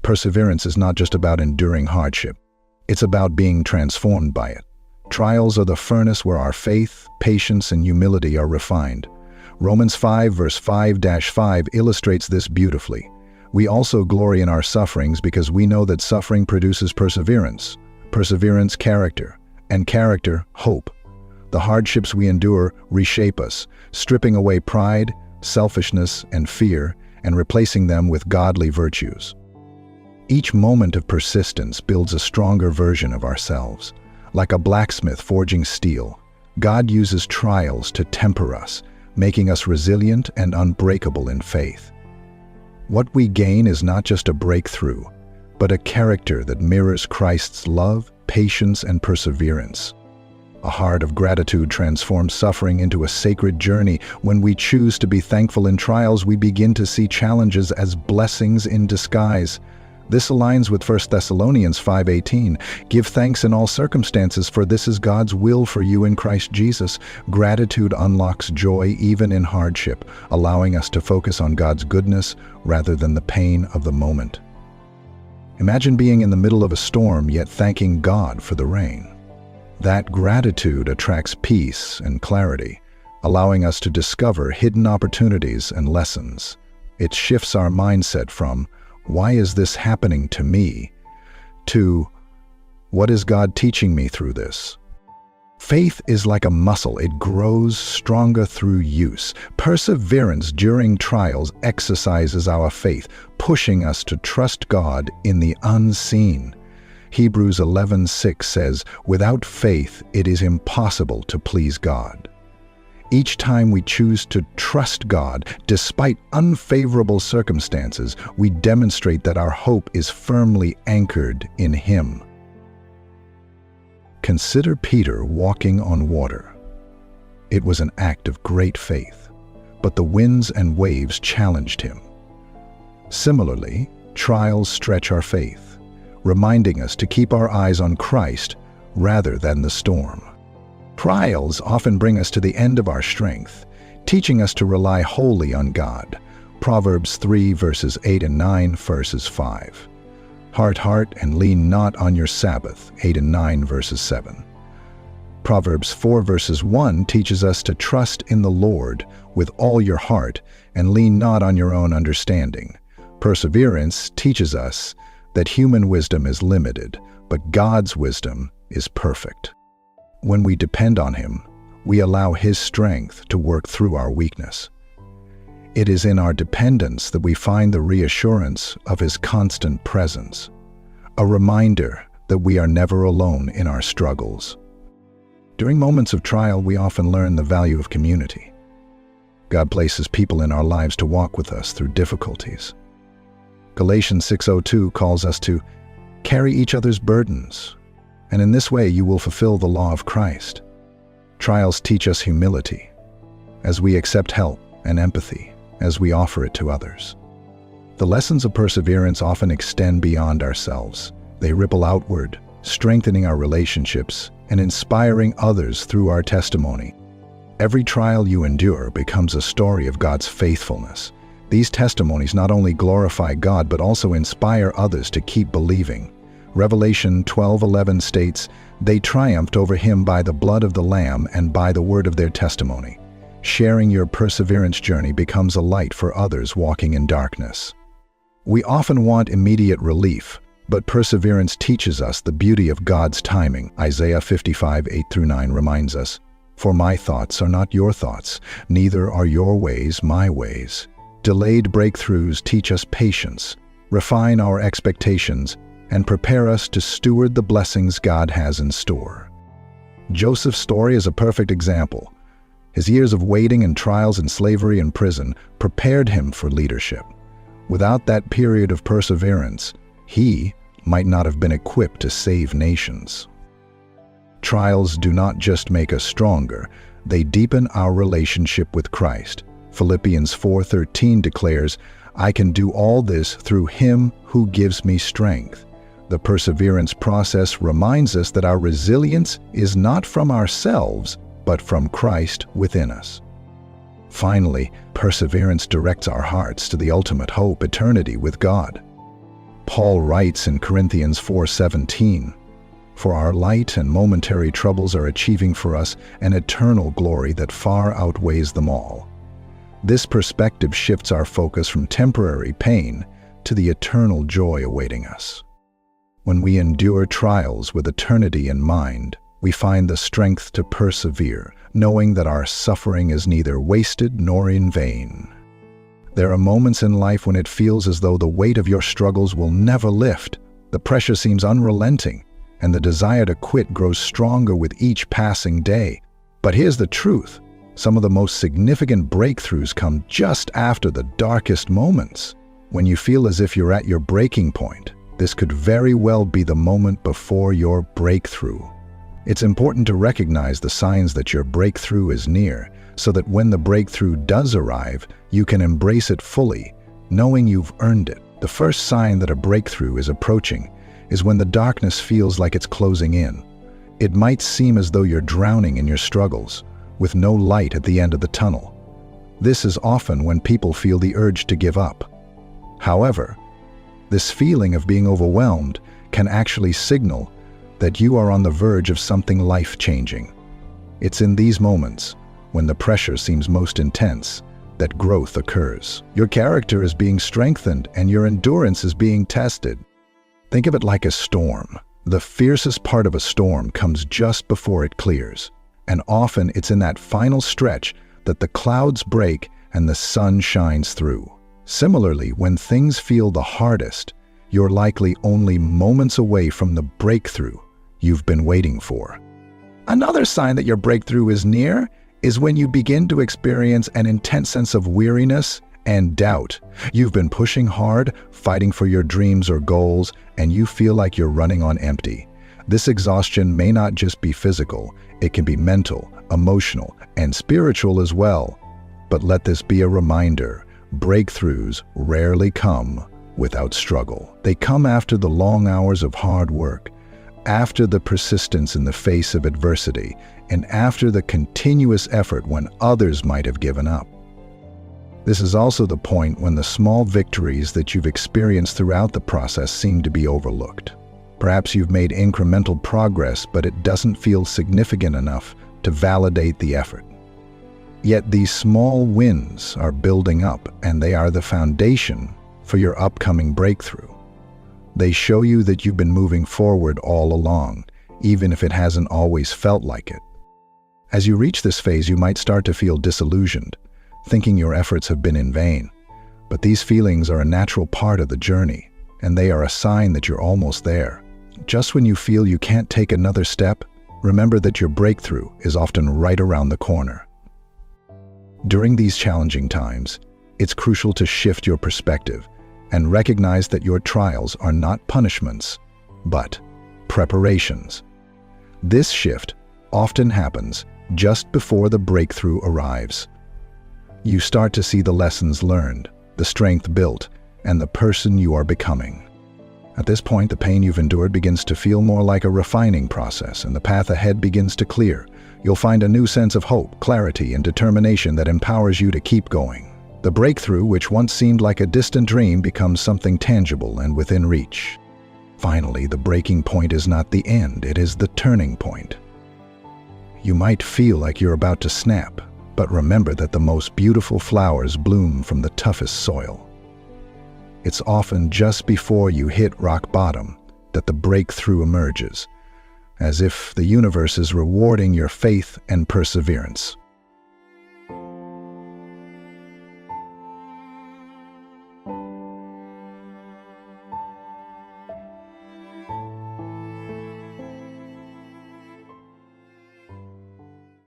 perseverance is not just about enduring hardship. It's about being transformed by it. Trials are the furnace where our faith, patience, and humility are refined. Romans 5 verse 5-5 illustrates this beautifully. We also glory in our sufferings because we know that suffering produces perseverance, perseverance character, and character hope. The hardships we endure reshape us, stripping away pride, selfishness, and fear, and replacing them with godly virtues. Each moment of persistence builds a stronger version of ourselves. Like a blacksmith forging steel, God uses trials to temper us, making us resilient and unbreakable in faith. What we gain is not just a breakthrough, but a character that mirrors Christ's love, patience, and perseverance. A heart of gratitude transforms suffering into a sacred journey. When we choose to be thankful in trials, we begin to see challenges as blessings in disguise. This aligns with 1 Thessalonians 5:18. Give thanks in all circumstances, for this is God's will for you in Christ Jesus. Gratitude unlocks joy even in hardship, allowing us to focus on God's goodness rather than the pain of the moment. Imagine being in the middle of a storm yet thanking God for the rain. That gratitude attracts peace and clarity, allowing us to discover hidden opportunities and lessons. It shifts our mindset from, "Why is this happening to me?" to, "What is God teaching me through this?" Faith is like a muscle. It grows stronger through use. Perseverance during trials exercises our faith, pushing us to trust God in the unseen. Hebrews 11:6 says, "Without faith, it is impossible to please God." Each time we choose to trust God, despite unfavorable circumstances, we demonstrate that our hope is firmly anchored in Him. Consider Peter walking on water. It was an act of great faith, but the winds and waves challenged him. Similarly, trials stretch our faith, reminding us to keep our eyes on Christ rather than the storm. Trials often bring us to the end of our strength, teaching us to rely wholly on God. Proverbs 3 verses 8 and 9 verses 5. Heart, and lean not on your Sabbath, 8 and 9 verses 7. Proverbs 4 verses 1 teaches us to trust in the Lord with all your heart and lean not on your own understanding. Perseverance teaches us that human wisdom is limited, but God's wisdom is perfect. When we depend on Him, we allow His strength to work through our weakness. It is in our dependence that we find the reassurance of His constant presence, a reminder that we are never alone in our struggles. During moments of trial, we often learn the value of community. God places people in our lives to walk with us through difficulties. Galatians 6:02 calls us to carry each other's burdens, and in this way you will fulfill the law of Christ. Trials teach us humility, as we accept help and empathy as we offer it to others. The lessons of perseverance often extend beyond ourselves. They ripple outward, strengthening our relationships and inspiring others through our testimony. Every trial you endure becomes a story of God's faithfulness. These testimonies not only glorify God but also inspire others to keep believing. Revelation 12:11 states, "They triumphed over him by the blood of the Lamb and by the word of their testimony." Sharing your perseverance journey becomes a light for others walking in darkness. We often want immediate relief, but perseverance teaches us the beauty of God's timing. Isaiah 55:8-9 reminds us, "For my thoughts are not your thoughts, neither are your ways my ways." Delayed breakthroughs teach us patience, refine our expectations, and prepare us to steward the blessings God has in store. Joseph's story is a perfect example. His years of waiting and trials in slavery and prison prepared him for leadership. Without that period of perseverance, he might not have been equipped to save nations. Trials do not just make us stronger, they deepen our relationship with Christ. Philippians 4:13 declares, "I can do all this through Him who gives me strength." The perseverance process reminds us that our resilience is not from ourselves, but from Christ within us. Finally, perseverance directs our hearts to the ultimate hope, eternity with God. Paul writes in Corinthians 4:17, "For our light and momentary troubles are achieving for us an eternal glory that far outweighs them all." This perspective shifts our focus from temporary pain to the eternal joy awaiting us. When we endure trials with eternity in mind, we find the strength to persevere, knowing that our suffering is neither wasted nor in vain. There are moments in life when it feels as though the weight of your struggles will never lift. The pressure seems unrelenting, and the desire to quit grows stronger with each passing day. But here's the truth. Some of the most significant breakthroughs come just after the darkest moments. When you feel as if you're at your breaking point, this could very well be the moment before your breakthrough. It's important to recognize the signs that your breakthrough is near, so that when the breakthrough does arrive, you can embrace it fully, knowing you've earned it. The first sign that a breakthrough is approaching is when the darkness feels like it's closing in. It might seem as though you're drowning in your struggles, with no light at the end of the tunnel. This is often when people feel the urge to give up. However, this feeling of being overwhelmed can actually signal that you are on the verge of something life-changing. It's in these moments, when the pressure seems most intense, that growth occurs. Your character is being strengthened and your endurance is being tested. Think of it like a storm. The fiercest part of a storm comes just before it clears, and often it's in that final stretch that the clouds break and the sun shines through. Similarly, when things feel the hardest, you're likely only moments away from the breakthrough you've been waiting for. Another sign that your breakthrough is near is when you begin to experience an intense sense of weariness and doubt. You've been pushing hard, fighting for your dreams or goals, and you feel like you're running on empty. This exhaustion may not just be physical, it can be mental, emotional, and spiritual as well. But let this be a reminder, breakthroughs rarely come without struggle. They come after the long hours of hard work, after the persistence in the face of adversity, and after the continuous effort when others might have given up. This is also the point when the small victories that you've experienced throughout the process seem to be overlooked. Perhaps you've made incremental progress, but it doesn't feel significant enough to validate the effort. Yet these small wins are building up, and they are the foundation for your upcoming breakthrough. They show you that you've been moving forward all along, even if it hasn't always felt like it. As you reach this phase, you might start to feel disillusioned, thinking your efforts have been in vain. But these feelings are a natural part of the journey, and they are a sign that you're almost there. Just when you feel you can't take another step, remember that your breakthrough is often right around the corner. During these challenging times, it's crucial to shift your perspective and recognize that your trials are not punishments, but preparations. This shift often happens just before the breakthrough arrives. You start to see the lessons learned, the strength built, and the person you are becoming. At this point, the pain you've endured begins to feel more like a refining process, and the path ahead begins to clear. You'll find a new sense of hope, clarity, and determination that empowers you to keep going. The breakthrough, which once seemed like a distant dream, becomes something tangible and within reach. Finally, the breaking point is not the end, it is the turning point. You might feel like you're about to snap, but remember that the most beautiful flowers bloom from the toughest soil. It's often just before you hit rock bottom that the breakthrough emerges, as if the universe is rewarding your faith and perseverance.